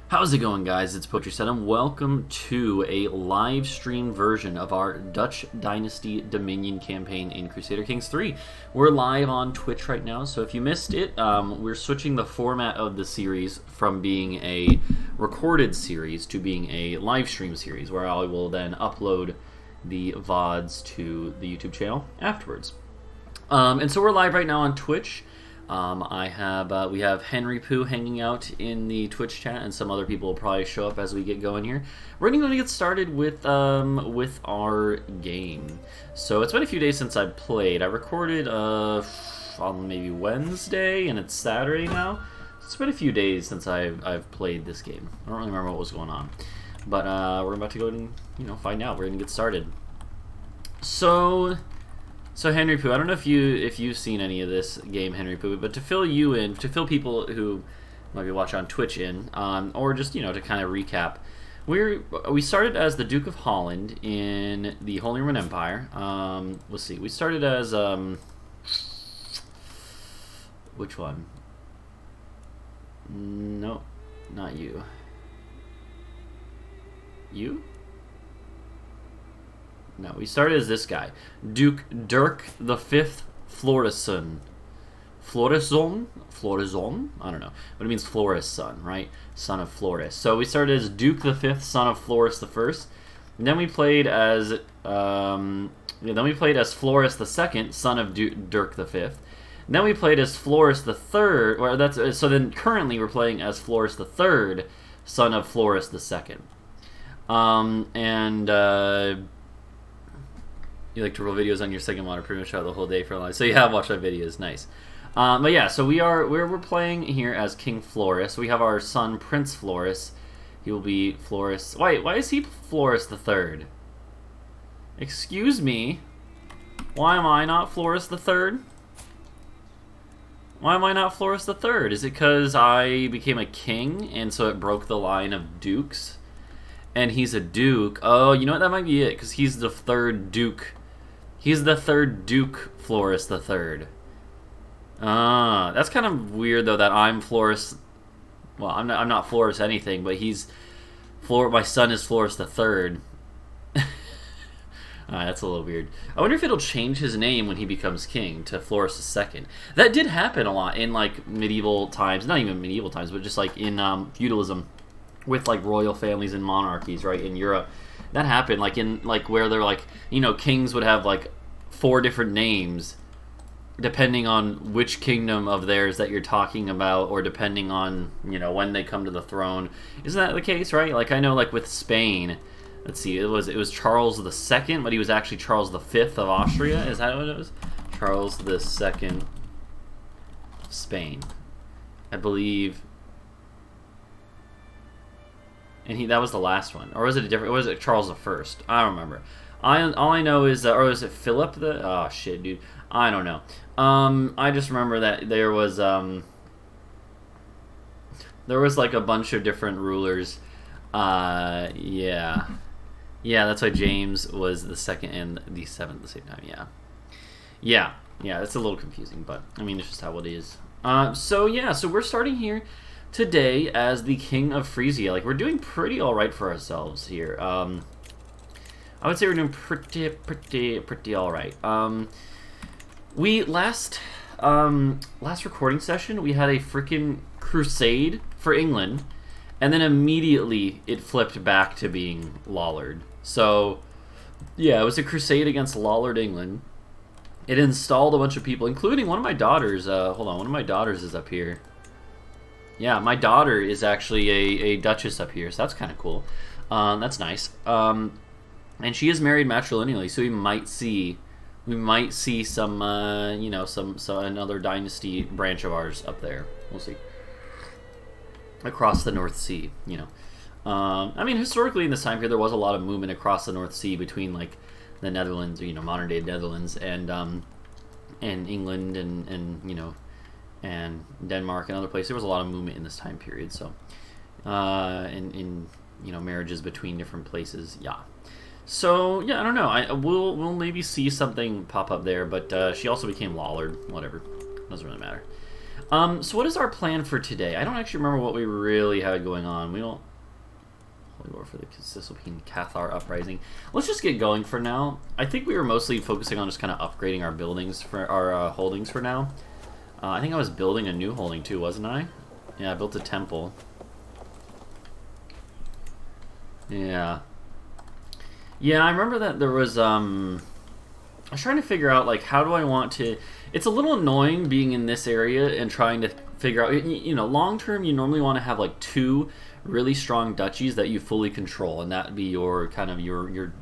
How's it going, guys? It's Poetry Set, and welcome to a live stream version of our Dutch Dynasty Dominion campaign in Crusader Kings 3. We're live on Twitch right now, so if you missed it, we're switching the format of the series from being a recorded series to being a live stream series, where I will then upload the VODs to the YouTube channel afterwards. And so we're live right now on Twitch. We have Henry Pooh hanging out in the Twitch chat, and some other people will probably show up as we get going here. We're going to get started with our game. So it's been a few days since I played. I recorded on maybe Wednesday, and it's Saturday now. It's been a few days since I've played this game. I don't really remember what was going on, but we're about to go and find out. We're going to get started. So Henry Pooh, I don't know if you've seen any of this game, Henry Pooh, but to fill you in, to fill people who might be watching on Twitch in, or just to kind of recap, we started as the Duke of Holland in the Holy Roman Empire. Let's see, we started as which one? No, not you. You? No, we started as this guy, Duke Dirk V Florison. Florizon? I don't know, but it means Floris' son, right? Son of Floris. So we started as Duke V, son of Floris I. And then we played as Floris II, son of Dirk V. And then we played as Floris III. So then currently we're playing as Floris III, son of Floris II. You like to roll videos on your second monitor pretty much out the whole day for a while. So you have watched my videos, nice. But yeah, so we're playing here as King Floris. We have our son Prince Floris. He will be Floris. Wait, why is he Floris III? Excuse me. Why am I not Floris III? Why am I not Floris III? Is it because I became a king and so it broke the line of dukes? And he's a duke. Oh, you know what? That might be it, because he's the third duke. He's the third Duke Floris III. That's kind of weird though that I'm Floris. Well, I'm not Floris anything, but my son is Floris III. That's a little weird. I wonder if it'll change his name when he becomes king to Floris II. That did happen a lot in like medieval times, not even medieval times, but just like in feudalism with like royal families and monarchies, right, in Europe. That happened, like in where they're like, kings would have like 4 different names depending on which kingdom of theirs that you're talking about, or depending on when they come to the throne. Isn't that the case, right? Like I know, like with Spain, let's see, it was Charles II, but he was actually Charles V of Austria. Is that what it was? Charles II of Spain, I believe. And that was the last one, or was it a different? Was it Charles I? I don't remember. All I know is, or was it Philip? Oh shit, dude, I don't know. I just remember that there was like a bunch of different rulers. Yeah, that's why James was the second and the seventh at the same time. Yeah. That's a little confusing, but I mean it's just how it is. So we're starting here today as the King of Frisia. Like, we're doing pretty alright for ourselves here. I would say we're doing pretty alright. We last recording session, we had a freaking crusade for England, and then immediately it flipped back to being Lollard. So, yeah, it was a crusade against Lollard, England. It installed a bunch of people, including one of my daughters. Hold on, one of my daughters is up here. Yeah, my daughter is actually a duchess up here, so that's kind of cool. That's nice. And she is married matrilineally, so we might see some another dynasty branch of ours up there. We'll see. Across the North Sea, I mean, historically in this time period, there was a lot of movement across the North Sea between like the Netherlands, modern day Netherlands, and England, and Denmark and other places. There was a lot of movement in this time period, so in marriages between different places. So yeah, I don't know. We'll maybe see something pop up there, but she also became Lollard. Whatever, doesn't really matter. So what is our plan for today? I don't actually remember what we really had going on. We don't... Holy War for the Cisalpine Cathar Uprising. Let's just get going for now. I think we were mostly focusing on just kind of upgrading our buildings for our holdings for now. I think I was building a new holding too, wasn't I? Yeah, I built a temple. Yeah. Yeah, I remember that there was, I was trying to figure out, like, how do I want to... It's a little annoying being in this area and trying to figure out, you know, long term you normally want to have, like, 2 really strong duchies that you fully control, and that would be your, kind of, your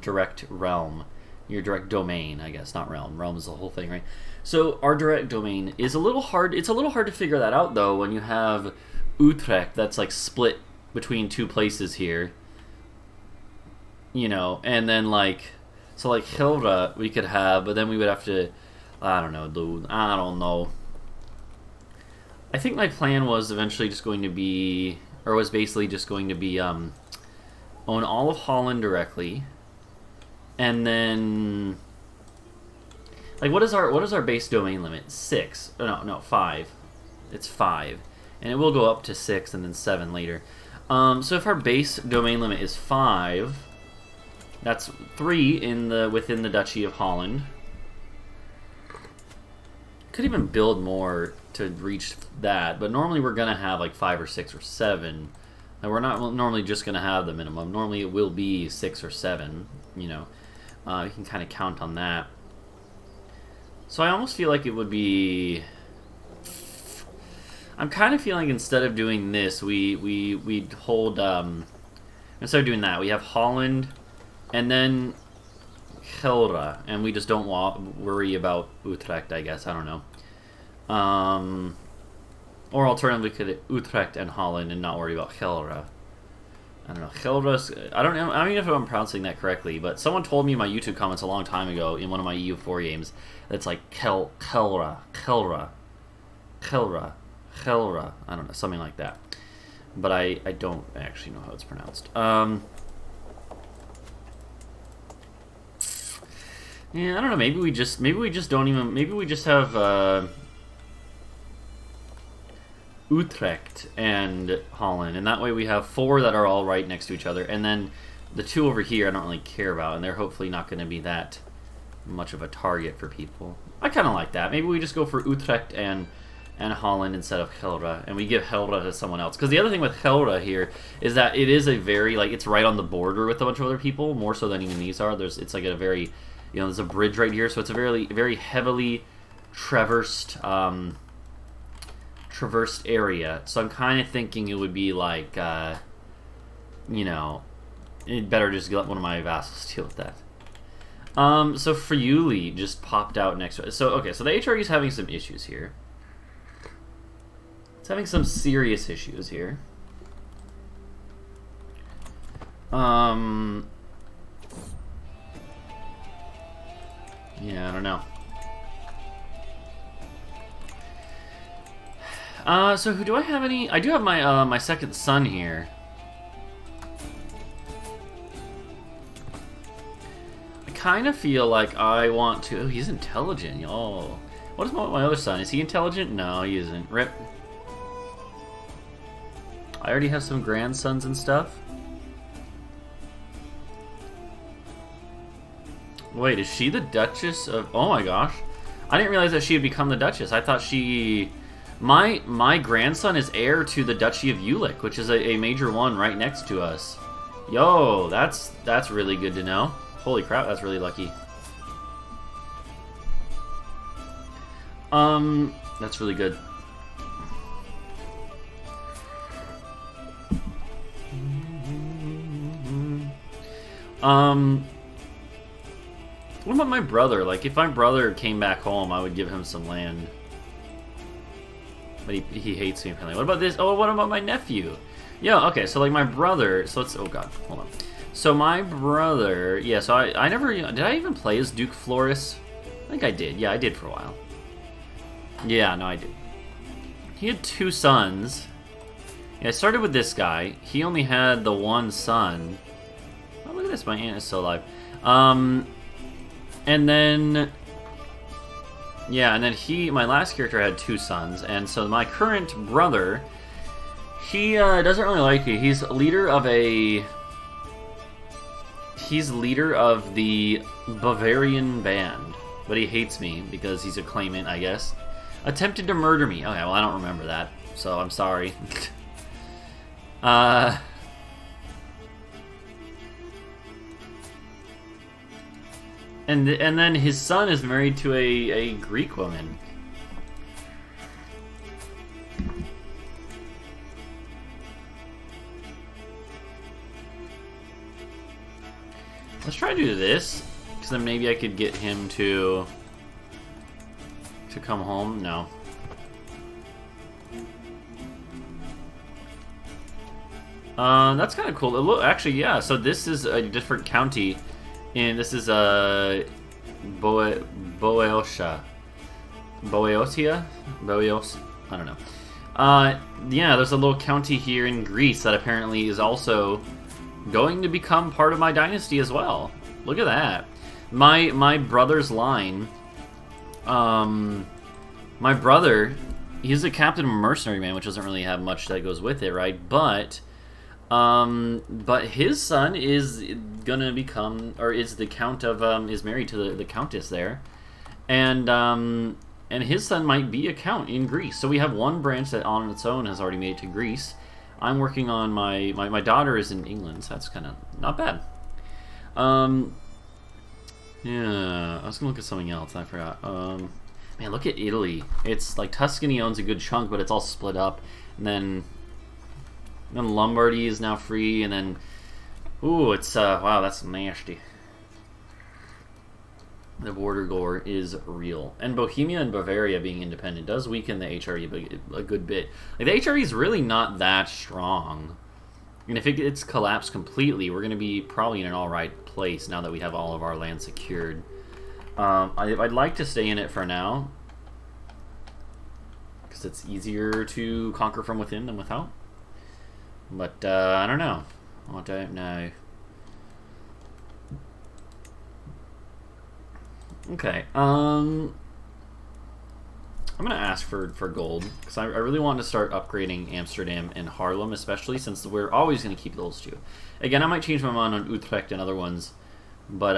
direct realm. Your direct domain, I guess, not realm. Realm is the whole thing, right? So our direct domain is a little hard. It's a little hard to figure that out, though, when you have Utrecht that's, like, split between 2 places here. You know, and then, like... So, like, Hilda we could have, but then we would have to... I don't know, dude. I don't know. I think my plan was eventually just going to be... Or was basically just going to be, own all of Holland directly. And then... Like, what is our base domain limit? 6. No, 5. It's 5. And it will go up to 6 and then 7 later. So if our base domain limit is 5... That's 3 within the Duchy of Holland. Could even build more to reach that, but normally we're gonna have like 5 or 6 or 7. And we're not normally just gonna have the minimum. Normally it will be 6 or 7. You know, you can kind of count on that. So I almost feel like it would be. I'm kind of feeling instead of doing this, we'd hold. Instead of doing that, we have Holland. And then Helra, and we just don't worry about Utrecht, I guess. I don't know. Or alternatively, we could Utrecht and Holland and not worry about Helra. I don't know. Helra's... I don't know if I'm pronouncing that correctly, but someone told me in my YouTube comments a long time ago in one of my EU4 games that's like Helra. I don't know, something like that. But I don't actually know how it's pronounced. Yeah, I don't know. Maybe we just don't even. Maybe we just have Utrecht and Holland, and that way we have 4 that are all right next to each other, and then the 2 over here I don't really care about, and they're hopefully not going to be that much of a target for people. I kind of like that. Maybe we just go for Utrecht and Holland instead of Helra, and we give Helra to someone else. Because the other thing with Helra here is that it is a very it's right on the border with a bunch of other people, more so than even these are. It's like a very there's a bridge right here, so it's a very heavily traversed area. So I'm kind of thinking it would be like, it'd better just let one of my vassals deal with that. So Friuli just popped out next to it. So, okay, so the HRE is having some issues here. It's having some serious issues here. Yeah, I don't know. So who do I have any? I do have my my second son here. I kind of feel like I want to. Oh, he's intelligent. Oh, what is my other son? Is he intelligent? No, he isn't. Rip. I already have some grandsons and stuff. Wait, is she the Duchess of... Oh my gosh. I didn't realize that she had become the Duchess. I thought she... My grandson is heir to the Duchy of Ulick, which is a major one right next to us. Yo, that's really good to know. Holy crap, that's really lucky. That's really good. What about my brother? Like, if my brother came back home, I would give him some land. But he hates me apparently. What about this? Oh, what about my nephew? Yeah, okay, so like my brother, so let's, oh god, hold on. So my brother, yeah, so I never, did I even play as Duke Floris? I think I did, yeah, I did for a while. Yeah, no, I did. He had 2 sons. Yeah, I started with this guy. He only had the 1 son. Oh, look at this, my aunt is still alive. And then Yeah, and then my last character had 2 sons, and so my current brother, he doesn't really like me. He's leader of the Bavarian band, but he hates me because he's a claimant, I guess. Attempted to murder me. Okay, well, I don't remember that, so I'm sorry. And then his son is married to a Greek woman. Let's try to do this, because then maybe I could get him to come home. No. That's kind of cool. Actually, yeah. So this is a different county, and this is Boeotia. Boeos. I don't know. Yeah. There's a little county here in Greece that apparently is also going to become part of my dynasty as well. Look at that. My brother's line. My brother, he's a captain of a mercenary band, which doesn't really have much that goes with it, right? But his son is gonna become, or is the count of, is married to the countess there, and his son might be a count in Greece. So we have one branch that on its own has already made it to Greece. I'm working on my daughter is in England, so that's kind of not bad. Yeah, I was gonna look at something else. I forgot. Man, look at Italy. It's like Tuscany owns a good chunk, but it's all split up. And then Lombardy is now free, and then ooh, it's wow, that's nasty. The border gore is real, and Bohemia and Bavaria being independent does weaken the HRE a good bit. Like, the HRE is really not that strong, and if it gets collapsed completely, we're going to be probably in an all right place now that we have all of our land secured. I'd like to stay in it for now, because it's easier to conquer from within than without. But I don't know. I don't know. Okay. I'm gonna ask for gold, because I really want to start upgrading Amsterdam and Haarlem, especially since we're always gonna keep those two. Again, I might change my mind on Utrecht and other ones, but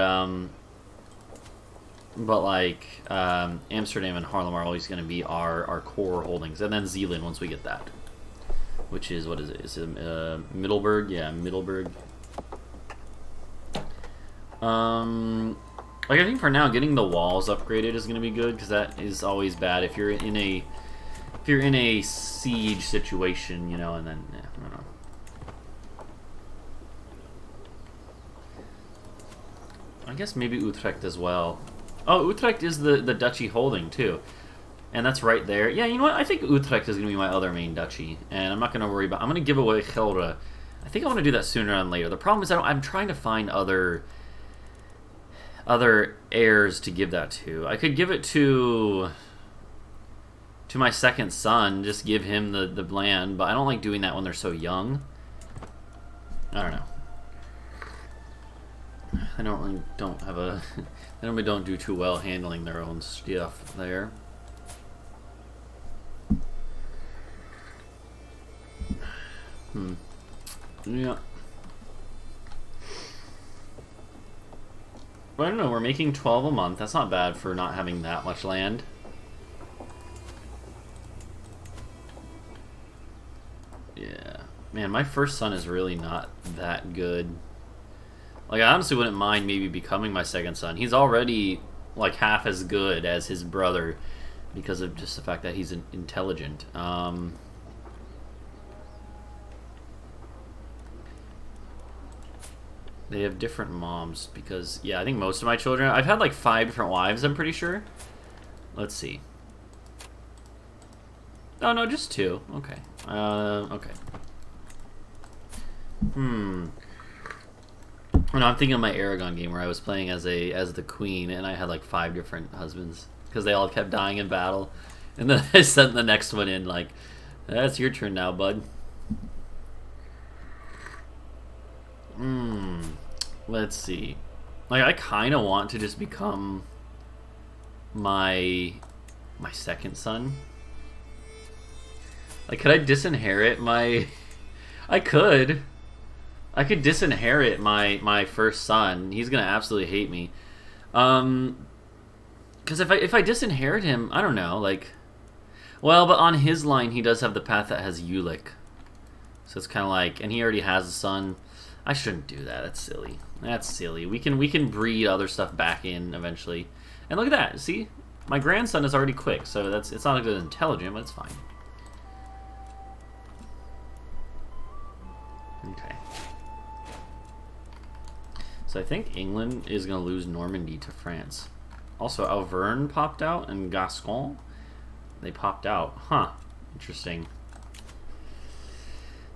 like Amsterdam and Haarlem are always gonna be our core holdings, and then Zeeland once we get that, which is, what is it? Is it Middelburg? Yeah, Middelburg. Like, I think for now, getting the walls upgraded is going to be good, because that is always bad if you're in a siege situation, you know. And then I don't know. I guess maybe Utrecht as well. Oh, Utrecht is the duchy holding too, and that's right there. Yeah, you know what? I think Utrecht is going to be my other main duchy, and I'm not going to worry about. I'm going to give away Gelre. I think I want to do that sooner than later. The problem is I'm trying to find other heirs to give that to. I could give it to my second son, just give him the land, but I don't like doing that when they're so young. I don't know. I they normally don't do too well handling their own stuff there. Yeah. I don't know, we're making 12 a month. That's not bad for not having that much land. Yeah. Man, my first son is really not that good. Like, I honestly wouldn't mind maybe becoming my second son. He's already, like, half as good as his brother because of just the fact that he's intelligent. They have different moms because, yeah, I think most of my children... I've had like 5 different wives, I'm pretty sure. Let's see. Oh, no, just 2. Okay. Okay. Oh, no, I'm thinking of my Aragon game where I was playing as the queen, and I had like 5 different husbands because they all kept dying in battle. And then I sent the next one in like, that's your turn now, bud. Let's see. Like, I kind of want to just become my My second son? Like, could I disinherit my... I could disinherit my first son. He's gonna absolutely hate me. Because if I disinherit him, I don't know, like... Well, but on his line, he does have the path that has Ulick. So it's kind of like... And he already has a son. I shouldn't do that. That's silly. That's silly. We can breed other stuff back in eventually. And look at that. See? My grandson is already quick, so it's not a good intelligent, but it's fine. Okay. So I think England is going to lose Normandy to France. Also, Auvergne popped out and Gascon. They popped out. Huh. Interesting.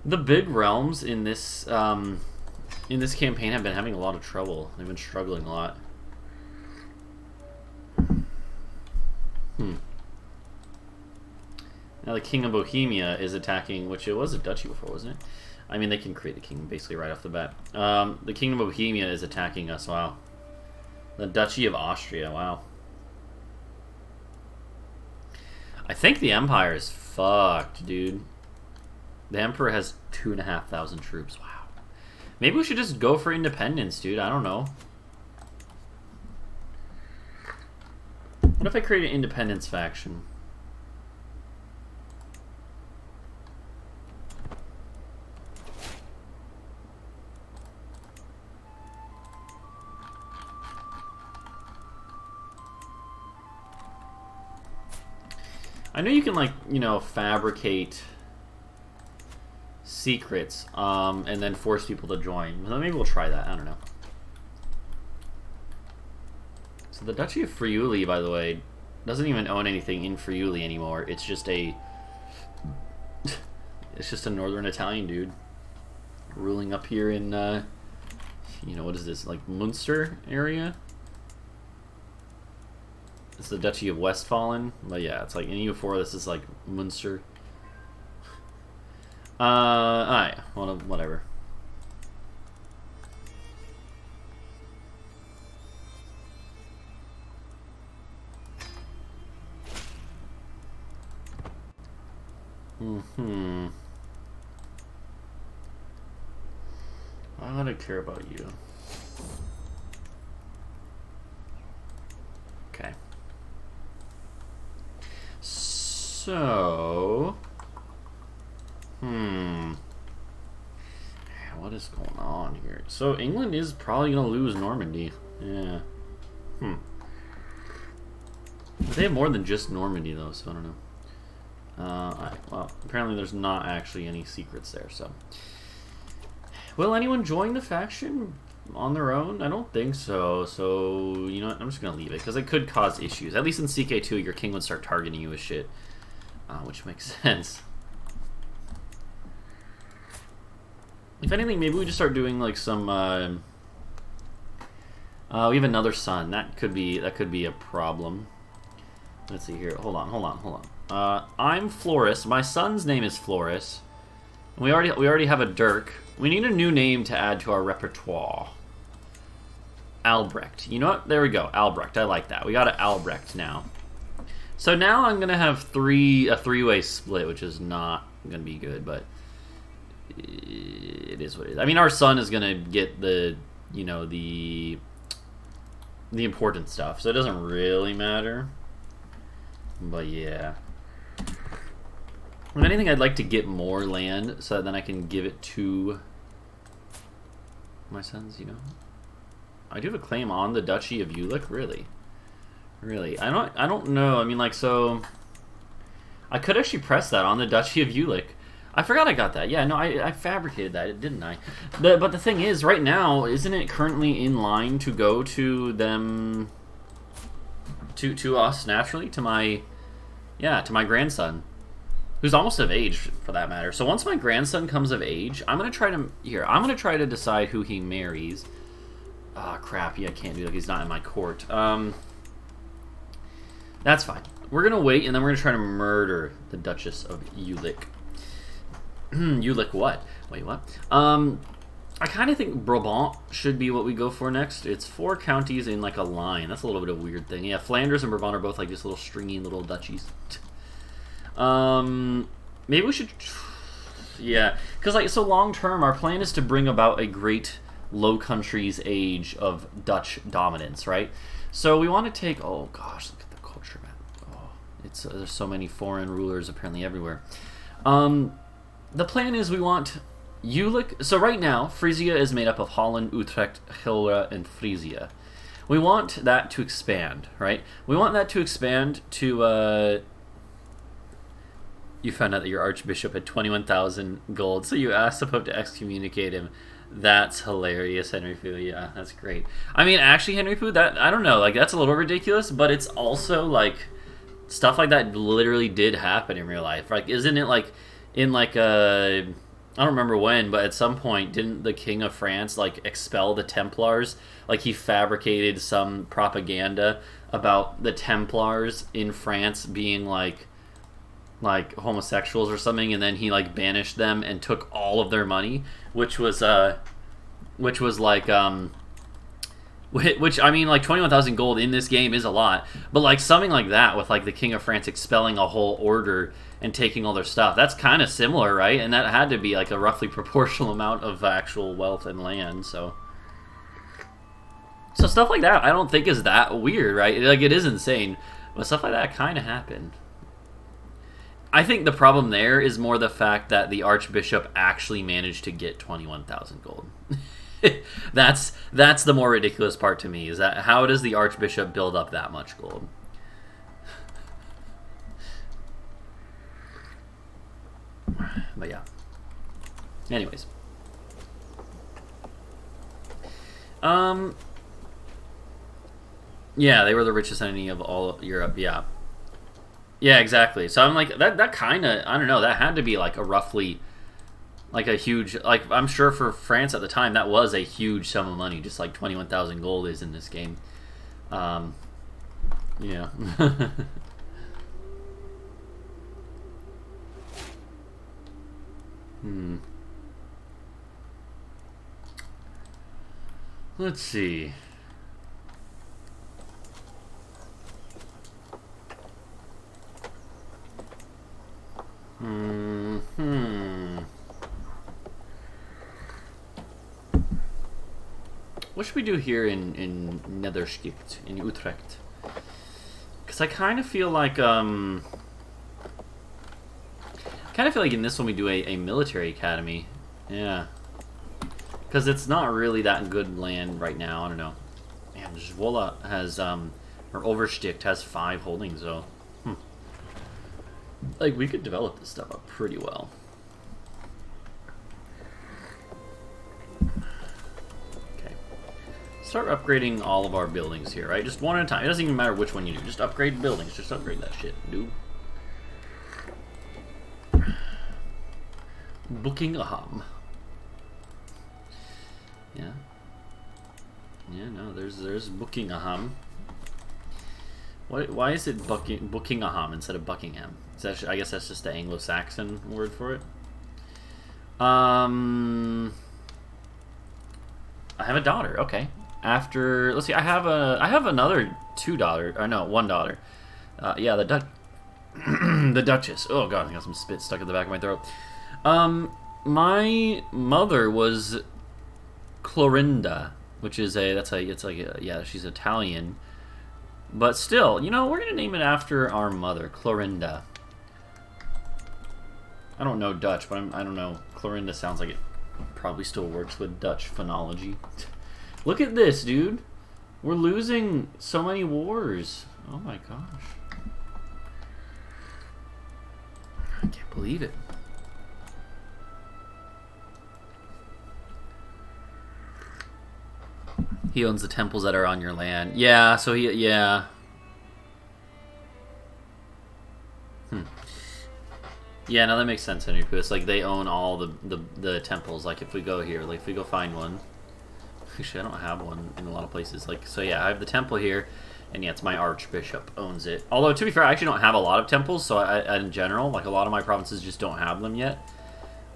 The big realms in this campaign have been having a lot of trouble. They've been struggling a lot. Now the King of Bohemia is attacking, which it was a duchy before, wasn't it? I mean, they can create the king basically right off the bat. The King of Bohemia is attacking us. Wow. The Duchy of Austria. Wow. I think the Empire is fucked, dude. The Emperor has 2,500 troops. Wow. Maybe we should just go for independence, dude. I don't know. What if I create an independence faction? I know you can, like, you know, fabricate secrets and then force people to join. Well, maybe we'll try that. I don't know. So the Duchy of Friuli, by the way, doesn't even own anything in Friuli anymore. It's just a northern Italian dude ruling up here in you know, what is this, like Munster area? It's the Duchy of Westfalen, but yeah, it's like in EU4. This is like Munster. Alright, well, whatever. Why would I care about you? Okay. So, what is going on here? So England is probably gonna lose Normandy. Yeah. They have more than just Normandy though, so I don't know. Alright, well, apparently there's not actually any secrets there, so. Will anyone join the faction on their own? I don't think so. So, you know what? I'm just going to leave it, because it could cause issues. At least in CK2, your king would start targeting you as shit. Which makes sense. If anything, maybe we just start doing, like, some, we have another son. That could be a problem. Let's see here. Hold on. I'm Floris. My son's name is Floris. We already have a Dirk. We need a new name to add to our repertoire. Albrecht. You know what? There we go. Albrecht. I like that. We got an Albrecht now. So now I'm gonna have a three-way split, which is not gonna be good, but it is what it is. I mean, our son is gonna get the, you know, the important stuff, so it doesn't really matter. But yeah. If anything, I'd like to get more land so that then I can give it to my sons, you know. I do have a claim on the Duchy of Ulick, really. Really. I don't know. I mean, like, so I could actually press that on the Duchy of Ulick. I forgot I got that. Yeah, no, I fabricated that, didn't I? But the thing is, right now, isn't it currently in line to go to them, to us naturally, to my grandson, who's almost of age, for that matter. So once my grandson comes of age, I'm gonna try to decide who he marries. Ah, crap. Yeah, I can't do that. He's not in my court. That's fine. We're gonna wait, and then we're gonna try to murder the Duchess of Ulick. Ulick what? Wait, what? I kind of think Brabant should be what we go for next. It's 4 counties in like a line. That's a little bit of a weird thing. Yeah, Flanders and Brabant are both like just little stringy little duchies. Maybe we should... Yeah, because like, so long term, our plan is to bring about a great Low Countries age of Dutch dominance, right? So we want to take... Oh gosh, look at the culture map. Oh, it's there's so many foreign rulers apparently everywhere. The plan is we want... So right now, Frisia is made up of Holland, Utrecht, Gelre, and Frisia. We want that to expand, right? We want that to expand to... You found out that your archbishop had 21,000 gold, so you asked the Pope to excommunicate him. That's hilarious, Henry Fu. Yeah, that's great. I mean, actually, Henry Fu, that, I don't know, like, that's a little ridiculous, but it's also, like, stuff like that literally did happen in real life. Like, isn't it, like, in, like, I don't remember when, but at some point, didn't the King of France, like, expel the Templars? Like, he fabricated some propaganda about the Templars in France being, like homosexuals or something, and then he, like, banished them and took all of their money, which was like, which, I mean, like, 21,000 gold in this game is a lot, but, like, something like that with, like, the King of France expelling a whole order and taking all their stuff, that's kind of similar, right? And that had to be, like, a roughly proportional amount of actual wealth and land, so stuff like that I don't think is that weird, right? Like, it is insane, but stuff like that kind of happened. I think the problem there is more the fact that the Archbishop actually managed to get 21,000 gold. That's the more ridiculous part to me, is that how does the Archbishop build up that much gold? But yeah. Anyways. Yeah, they were the richest entity of all of Europe, yeah. Yeah, exactly. So I'm like, that kind of, I don't know, that had to be like a roughly, like a huge, like, I'm sure for France at the time, that was a huge sum of money, just like 21,000 gold is in this game. Yeah. Let's see. What should we do here in Nedersticht, in Utrecht? Because I kind of feel like in this one we do a military academy. Yeah. Because it's not really that good land right now. I don't know. Man, Zwolle has or Oversticht has 5 holdings though. Like, we could develop this stuff up pretty well. Okay. Start upgrading all of our buildings here, right? Just one at a time. It doesn't even matter which one you do. Just upgrade buildings. Just upgrade that shit, dude. Buckingham. Yeah. Yeah, no, there's Buckingham. Why is it Buckingham instead of Buckingham? I guess that's just the Anglo-Saxon word for it. I have a daughter. Okay. After, let's see, I have another 2 daughters. Or no, 1 daughter. Yeah, the Duchess. Oh god, I got some spit stuck in the back of my throat. My mother was Clorinda, which is yeah, she's Italian. But still, you know, we're gonna name it after our mother, Clorinda. I don't know Dutch, but I don't know. Clorinda sounds like it probably still works with Dutch phonology. Look at this, dude. We're losing so many wars. Oh my gosh. I can't believe it. He owns the temples that are on your land. Yeah, so yeah. Yeah, no, that makes sense, Henry Poo. It's like they own all the temples. Like, if we go here, like, if we go find one. Actually, I don't have one in a lot of places. Like, so yeah, I have the temple here, and yeah, it's my archbishop owns it. Although, to be fair, I actually don't have a lot of temples, so I in general, like, a lot of my provinces just don't have them yet.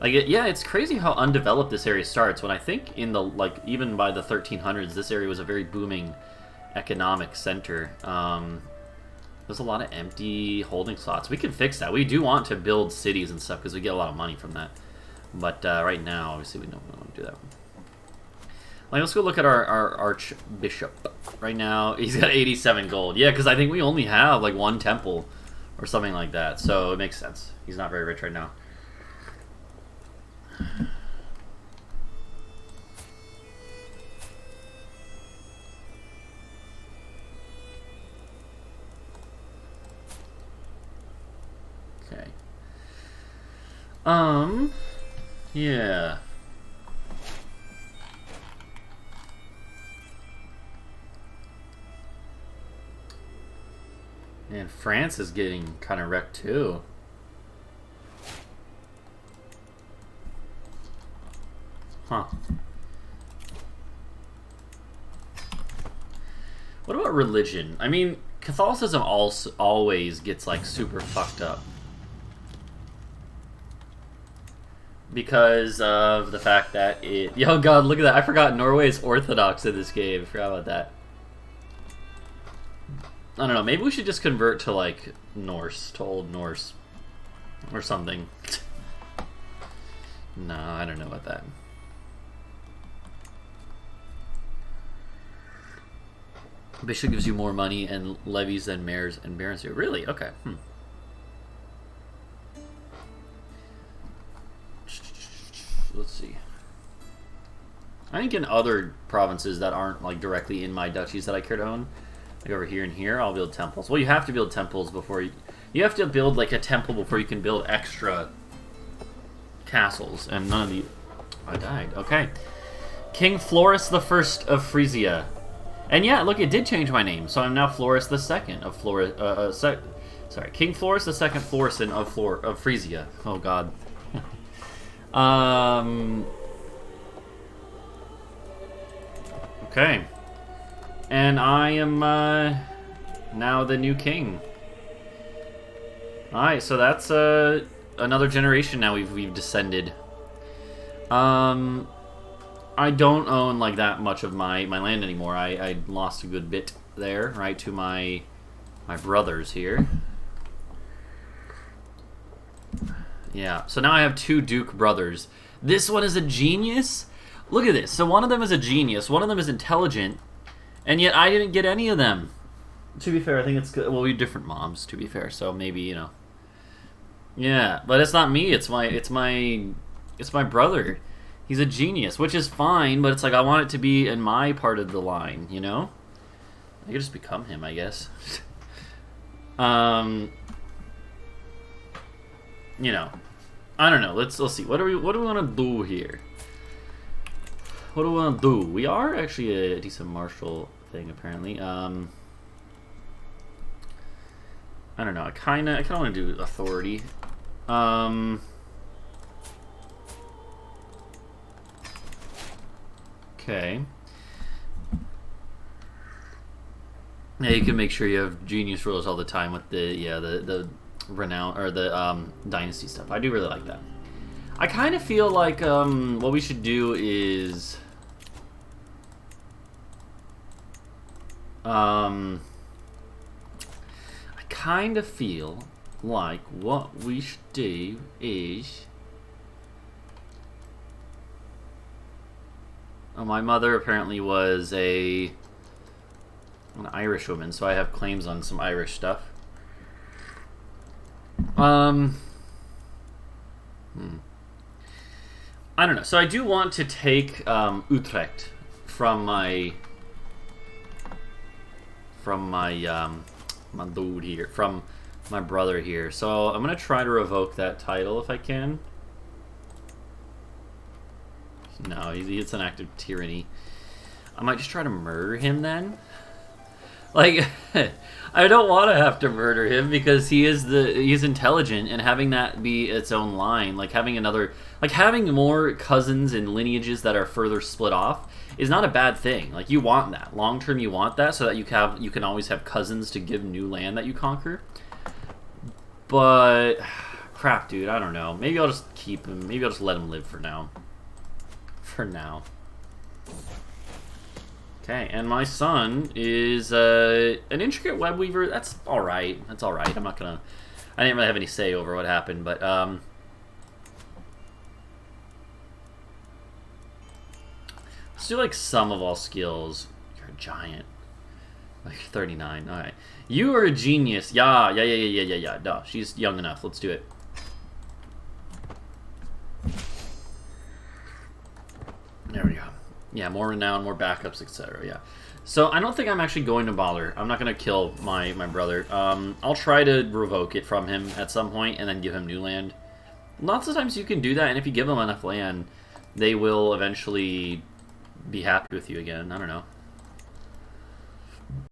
Like, yeah, it's crazy how undeveloped this area starts. When I think in the, like, even by the 1300s, this area was a very booming economic center. There's a lot of empty holding slots. We can fix that. We do want to build cities and stuff because we get a lot of money from that. But right now, obviously, we don't want to do that. Like, let's go look at our archbishop. Right now, he's got 87 gold. Yeah, because I think we only have, like, one temple or something like that. So it makes sense. He's not very rich right now. Okay. Yeah. And France is getting kind of wrecked too. Huh. What about religion? I mean, Catholicism also always gets like super fucked up. Because of the fact that it... Yo, God, look at that. I forgot Norway is Orthodox in this game. I forgot about that. I don't know. Maybe we should just convert to, like, Norse. To Old Norse. Or something. No, I don't know about that. Bishop gives you more money and levies than mayors and barons do. Really? Okay. Let's see. I think in other provinces that aren't like directly in my duchies that I care to own, like over here and here, I'll build temples. Well, you have to build temples before you have to build like a temple before you can build extra castles. And none of the... I died. Okay. King Floris the First of Frisia. And yeah, look, it did change my name, so I'm now Floris the Second of sorry, King Floris the Second Florison of Frisia. Oh God. Okay. And I am now the new king. Alright, so that's another generation now we've descended. I don't own like that much of my land anymore. I lost a good bit there, right, to my brothers here. Yeah, so now I have two Duke brothers. This one is a genius? Look at this. So one of them is a genius, one of them is intelligent, and yet I didn't get any of them. To be fair, I think it's good. Well, we have different moms, to be fair, so maybe, you know. Yeah, but it's not me, it's my brother. He's a genius, which is fine, but it's like I want it to be in my part of the line, you know? I could just become him, I guess. You know, I don't know. Let's see. What do we want to do here? What do we want to do? We are actually a decent martial thing, apparently. I don't know. I kind of want to do authority. Okay. Yeah, you can make sure you have genius rulers all the time with the renown or the dynasty stuff. I do really like that. I kind of feel like what we should do is I kind of feel like what we should do is my mother apparently was an Irish woman, so I have claims on some Irish stuff. I don't know. So I do want to take Utrecht from my dude here, from my brother here. So I'm gonna try to revoke that title if I can. No, it's an act of tyranny. I might just try to murder him then. Like, I don't want to have to murder him because he's intelligent, and having that be its own line, like having more cousins and lineages that are further split off is not a bad thing. Like, you want that. Long term you want that so that you can always have cousins to give new land that you conquer. But Crap, dude, I don't know. Maybe I'll just keep him. Maybe I'll just let him live for now. For now. Okay, and my son is an intricate web weaver. That's alright. That's alright. I'm not gonna... I didn't really have any say over what happened, but... let's do, like, some of all skills. You're a giant. Like, 39. Alright. You are a genius. Yeah. Duh. She's young enough. Let's do it. There we go. Yeah, more renown, more backups, etc. Yeah. So I don't think I'm actually going to bother. I'm not going to kill my brother. I'll try to revoke it from him at some point and then give him new land. Lots of times you can do that, and if you give them enough land, they will eventually be happy with you again. I don't know.